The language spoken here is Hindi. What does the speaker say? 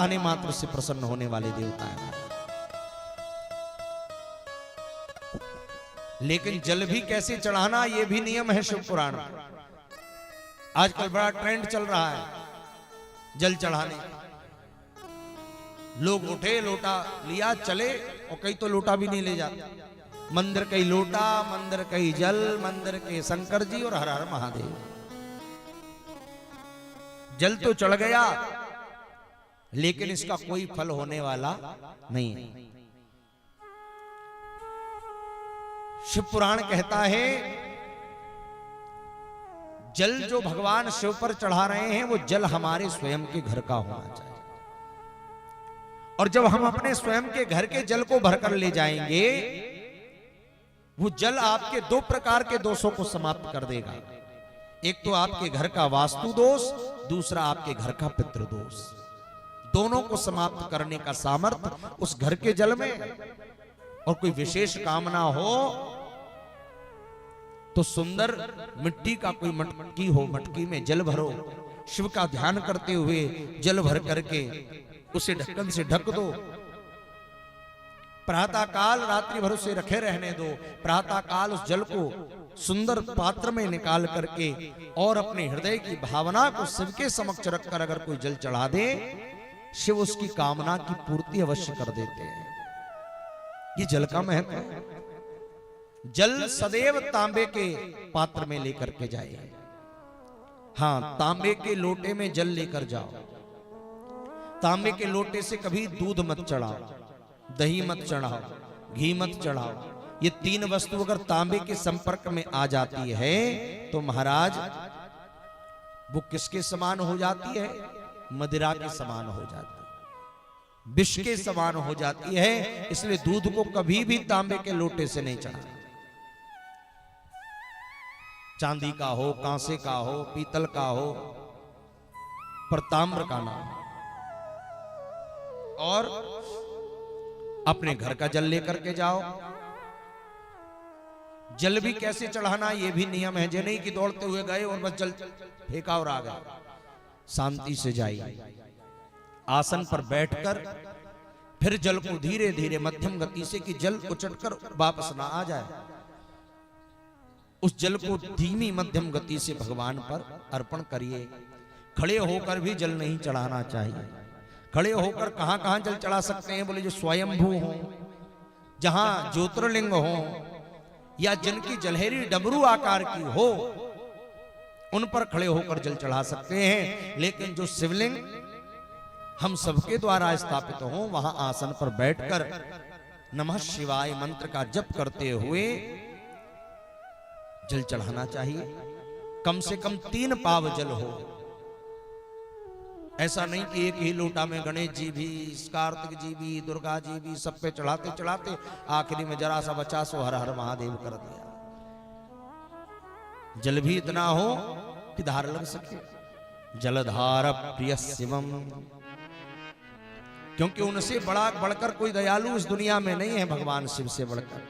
आने मात्र से प्रसन्न होने वाले देवता हैं। लेकिन जल भी कैसे चढ़ाना ये भी नियम है शिव पुराण में। आजकल बड़ा ट्रेंड चल रहा है जल चढ़ाने। लोग उठे, लोटा लिया, चले, और कई तो लोटा भी नहीं ले जाते। मंदिर कई लोटा, मंदिर कई जल, मंदिर के शंकर जी और हर हर महादेव। जल तो चढ़ गया लेकिन इसका कोई फल होने वाला नहीं है। शिव पुराण कहता है जल जो भगवान शिव पर चढ़ा रहे हैं वो जल हमारे स्वयं के घर का होना चाहिए। और जब हम अपने स्वयं के घर के जल को भरकर ले जाएंगे वो जल आपके दो प्रकार के दोषों को समाप्त कर देगा। एक तो आपके घर का वास्तु दोष, दूसरा आपके घर का पितृ दोष। दोनों को समाप्त करने का सामर्थ्य उस घर के जल में। और कोई विशेष कामना हो तो सुंदर मिट्टी का कोई मटकी हो, मटकी में जल भरो, शिव का ध्यान करते हुए जल भर करके उसे ढक्कन से ढक दो। प्रातः काल रात्रि भर उसे रखे रहने दो। प्रातः काल उस जल को सुंदर पात्र में निकाल करके और अपने हृदय की भावना को शिव के समक्ष रखकर अगर कोई जल चढ़ा दे, शिव उसकी कामना की पूर्ति अवश्य कर देते हैं। ये जल का महत्व है। जल सदैव तांबे के पात्र में लेकर के जाइए। हाँ, तांबे के लोटे में जल लेकर जाओ। तांबे के लोटे से कभी दूध मत चढ़ाओ, दही मत चढ़ाओ, घी मत चढ़ाओ। ये तीन वस्तु अगर तांबे के संपर्क में आ जाती है तो महाराज वो किसके समान हो जाती है? मदिरा के समान हो जाती है, विष के समान हो जाती है। इसलिए दूध को कभी भी तांबे के लोटे से नहीं चढ़ाना। चांदी का हो, कांसे का हो, पीतल का हो, पर ताम्र का ना हो। और अपने घर का जल लेकर के जाओ। जल भी कैसे चढ़ाना ये भी नियम है। जे नहीं कि दौड़ते हुए गए और बस जल फेंका और आ गए। शांति से जाइए, आसन पर बैठकर फिर जल को धीरे धीरे मध्यम गति से कि जल उचटकर वापस ना आ जाए, उस जल को धीमी मध्यम गति से भगवान पर अर्पण करिए। खड़े होकर भी जल नहीं चढ़ाना चाहिए। खड़े होकर कहां कहां जल चढ़ा सकते हैं? बोले जो स्वयंभू हो, जहां ज्योतिर्लिंग हो, या जिनकी जलहरी डमरू आकार की हो, उन पर खड़े होकर जल चढ़ा सकते हैं। लेकिन जो शिवलिंग हम सबके द्वारा स्थापित हो, वहां आसन पर बैठकर नमः शिवाय मंत्र का जप करते हुए जल चढ़ाना चाहिए। कम से कम 3 पाव जल हो। ऐसा नहीं कि एक ही लोटा में गणेश जी भी, कार्तिक जी भी, दुर्गा जी भी, सब पे चढ़ाते चढ़ाते आखिरी में जरा सा बचा सो हर हर महादेव कर दिया। जल भी इतना हो कि धार लग सके। जलधार प्रिय शिवम, क्योंकि उनसे बड़ा बढ़कर कोई दयालु इस दुनिया में नहीं है भगवान शिव से बढ़कर।